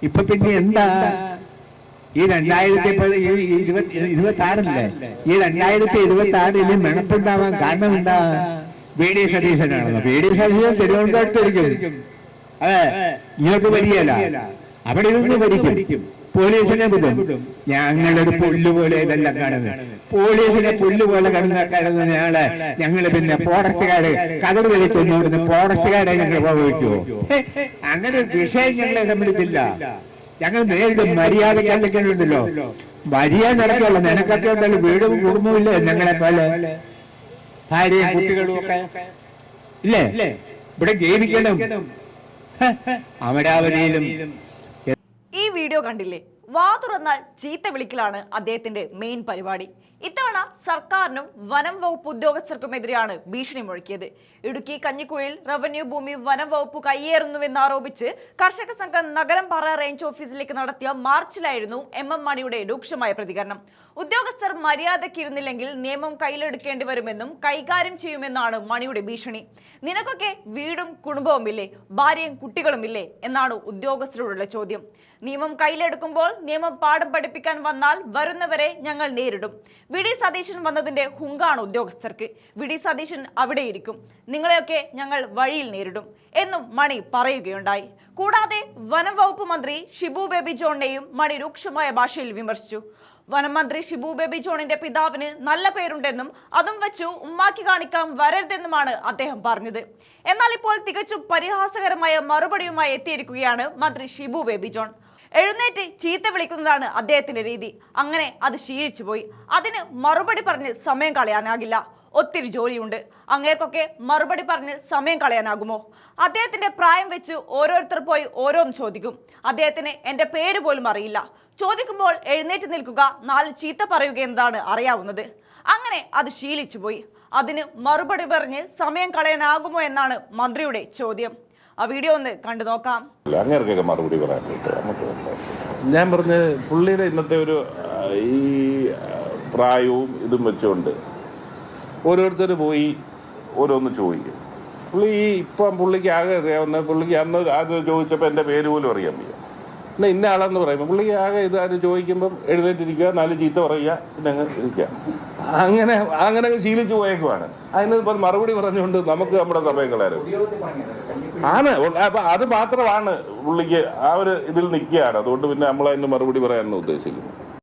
ഇപ്പൊ പിന്നെ എന്താ ഈ 2026 ഈ 2026 മെണപ്പുണ്ടാവാൻ കാരണം എന്താ? VD സതീശനാണെന്നോ? VD സതീശൻ തിരുവനന്തപുരത്തിരിക്കും. അതെ, ഇങ്ങോട്ട് വരികയല്ല, അവിടെ ഇരുന്ന് ഭരിക്കും. പോലീസിനെ വിടും. ഞങ്ങളൊരു പുല്ലുപോലെ ഇതെല്ലാം കാണുന്നത്. പോലീസിനെ പുല്ലുപോലെ കാണുന്ന ഞങ്ങള് പിന്നെ ഫോറസ്റ്റുകാര് കതറ് വലിച്ചൊന്നുകൊടുന്ന് ഫോറസ്റ്റുകാരെ ഞങ്ങൾ ഉപയോഗിക്കുമോ? അങ്ങനെ ഒരു വിഷയം ഞങ്ങളെ സംബന്ധിച്ചില്ല. ഞങ്ങൾ നേരിടും. മര്യാദയ്ക്ക് അല്ലെങ്കിലുണ്ടല്ലോ, മര്യാദ നടക്കുള്ളൂ. നിനക്കൊക്കെ ഉണ്ടല്ലോ വീടും കുടുംബവും ഇല്ലേ ഞങ്ങളെ പോലെ? ഭാര്യയും കുട്ടികളും ഒക്കെ ഇല്ലേ? ഇവിടെ ജീവിക്കണം. അമരാവതിയിലും. ഈ വീഡിയോ കണ്ടില്ലേ? വാ തുറന്നാൽ ചീത്ത വിളിക്കലാണ് അദ്ദേഹത്തിന്റെ മെയിൻ പരിപാടി. ഇത്തവണ സർക്കാരിനും വനം വകുപ്പ് ഉദ്യോഗസ്ഥർക്കുമെതിരെയാണ് ഭീഷണി മുഴക്കിയത്. ഇടുക്കി കഞ്ഞിക്കുഴിയിൽ റവന്യൂ ഭൂമി വനം വകുപ്പ് കയ്യേറുന്നുവെന്നാരോപിച്ച് കർഷക സംഘം നഗരംപാറ റേഞ്ച് ഓഫീസിലേക്ക് നടത്തിയ മാർച്ചിലായിരുന്നു MM മണിയുടെ രൂക്ഷമായ പ്രതികരണം. ഉദ്യോഗസ്ഥർ മര്യാദയ്ക്കിരുന്നില്ലെങ്കിൽ നിയമം കയ്യിലെടുക്കേണ്ടി വരുമെന്നും കൈകാര്യം ചെയ്യുമെന്നാണ് മണിയുടെ ഭീഷണി. നിനക്കൊക്കെ വീടും കുടുംബവുമില്ലേ, ഭാര്യയും കുട്ടികളുമില്ലേ എന്നാണ് ഉദ്യോഗസ്ഥരോടുള്ള ചോദ്യം. നിയമം കയ്യിലെടുക്കുമ്പോൾ നിയമം പാഠം പഠിപ്പിക്കാൻ വന്നാൽ വരുന്നവരെ ഞങ്ങൾ നേരിടും. VD സതീശൻ വന്നതിന്റെ ഹുങ്കാണ് ഉദ്യോഗസ്ഥർക്ക്. VD സതീശൻ അവിടെയിരിക്കും. നിങ്ങളെയൊക്കെ ഞങ്ങൾ വഴിയിൽ നേരിടും എന്നും മണി പറയുകയുണ്ടായി. കൂടാതെ വനം വകുപ്പ് മന്ത്രി ഷിബു ബേബി ജോണിനെയും മണി രൂക്ഷമായ ഭാഷയിൽ വിമർശിച്ചു. വനം മന്ത്രി ഷിബു ബേബി ജോണിന്റെ പിതാവിന് നല്ല പേരുണ്ടെന്നും അതും വെച്ചു ഉമ്മാക്കി കാണിക്കാൻ വരരുതെന്നുമാണ് അദ്ദേഹം പറഞ്ഞത്. എന്നാൽ ഇപ്പോൾ തികച്ചും പരിഹാസകരമായ മറുപടിയുമായി എത്തിയിരിക്കുകയാണ് മന്ത്രി ഷിബു ബേബി ജോൺ. എഴുന്നേറ്റ് ചീത്ത വിളിക്കുന്നതാണ് അദ്ദേഹത്തിന്റെ രീതി. അങ്ങനെ അത് ശീലിച്ചു പോയി. അതിന് മറുപടി പറഞ്ഞ് സമയം കളയാനാകില്ല. ഒത്തിരി ജോലിയുണ്ട്. അങ്ങേർക്കൊക്കെ മറുപടി പറഞ്ഞ് സമയം കളയാനാകുമോ? അദ്ദേഹത്തിന്റെ പ്രായം വെച്ച് ഓരോരുത്തർ പോയി ഓരോന്ന് ചോദിക്കും. അദ്ദേഹത്തിന് എന്റെ പേര് പോലും അറിയില്ല. ചോദിക്കുമ്പോൾ എഴുന്നേറ്റ് നിൽക്കുക, 4 ചീത്ത പറയുക എന്നതാണ് അറിയാവുന്നത്. അങ്ങനെ അത് ശീലിച്ചു പോയി. അതിന് മറുപടി പറഞ്ഞ് സമയം കളയാനാകുമോ എന്നാണ് മന്ത്രിയുടെ ചോദ്യം. ആ വീഡിയോ ഒന്ന് കണ്ടു നോക്കാം. അങ്ങനെയൊക്കെ മറുപടി പറയാൻ ഞാൻ പറഞ്ഞ പുള്ളിയുടെ ഇന്നത്തെ ഒരു ഈ പ്രായവും ഇതും വെച്ചുകൊണ്ട് ഓരോരുത്തർ പോയി ഓരോന്ന് ചോദിക്കും. ഇപ്പം പുള്ളിക്ക് ആകെ അറിയാവുന്ന, പുള്ളിക്ക് അന്ന് ആദ്യം ചോദിച്ചപ്പോൾ എൻ്റെ പേര് പോലും അറിയാൻ വയ്യ. പിന്നെ ഇന്ന ആളെന്ന് പറയുമ്പോൾ പുള്ളിക്ക് ആകെ ഇത് ആരും ചോദിക്കുമ്പം എഴുന്നേറ്റിരിക്കുക, 4 ചീത്ത പറയുക, പിന്നെ അങ്ങ് ഇരിക്കുക. അങ്ങനെ ശീലിച്ചു പോയേക്കുവാണ്. അതിന് ഇപ്പം മറുപടി പറഞ്ഞുകൊണ്ട് നമുക്ക് നമ്മുടെ സമയം കളയാനും ആണ്. അപ്പം അത് മാത്രമാണ് പുള്ളിക്ക് ആ ഒരു ഇതിൽ നിൽക്കുകയാണ്. അതുകൊണ്ട് പിന്നെ നമ്മളതിന് മറുപടി പറയാനാണ് ഉദ്ദേശിക്കുന്നത്.